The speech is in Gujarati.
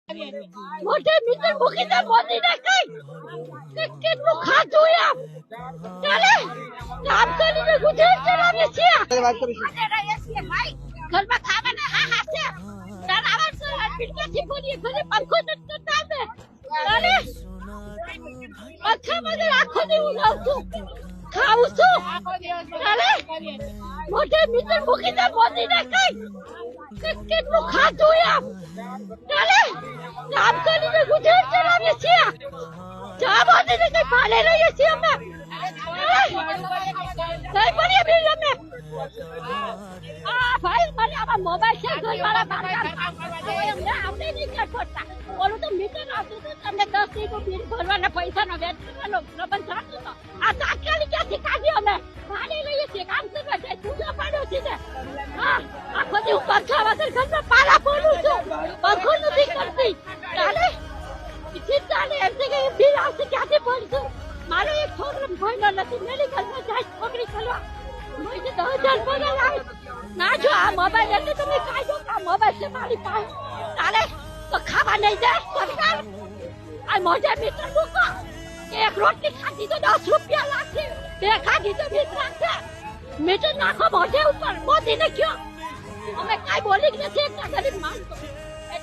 મોટે મિત્ર મૂકીને મોદીને કઈ કેટલું ખાધું એમ ચાલે કામ કરીને ગુજરાત ચલાવીએ છીએ વાત કરીશું. ઘરમાં ખાવાના હા છે તાર આવા પીટકાથી બોલીએ ઘરે પંખો નથી કરતા અમે ચાલે પંખા વગર આખો દિવસ રહું છું ખાવું છું ચાલે મોટે મિત્ર મૂકીને મોદીને કઈ કેટલું ખાધું એમ ચાલે કામ કરીને ગુજરાત ચલાવીએ છીએ ચા મોદીને કઈ પાલે રહીએ છીએ અમે કઈ બોલીએ બિલ અમે ભાઈ મને આમાં મોબાઈલ છે ઘરવાળા અમને આવડે નહીં કરતા ઓલું તો મીટર આવતું હતું તમને 10 દિવસનું બિલ ભરવાના પૈસાનો વેચ કરવાનો પ્રબંધ થતો હતો આ તાત્કાલિક ક્યાંથી કાઢી અમે પાલે લઈએ છીએ કામ કરવા જાય પૂજા પાડ્યો છે ને આખો દિવસ પંખા વગર ઘરમાં પાલા બોલું છું પંખો નથી કરતી ચાલે ચાલે એમ છે કે બિલ આવશે ક્યાંથી ભરશું મારો એક છોકરો ભણ્યો નથી મેડિકલમાં જાય છોકરી કરવા મને 10,000 પગાર આવે ના જો આ મોબાઈલ એટલે તમે કાઢો આ મોબાઈલ છે મારી પાસે ચાલે તો ખાવા નહીં જાય સરકાર આ મોઢે મીટર મૂકો એક રોટલી ખાધી તો 10 રૂપિયા લાગશે બે ખાધી તો 20 લાગશે મીટર નાખો મોઢે ઉપર મોદીને કયો અમે કાંઈ બોલી નથી એક ગરીબ માણસો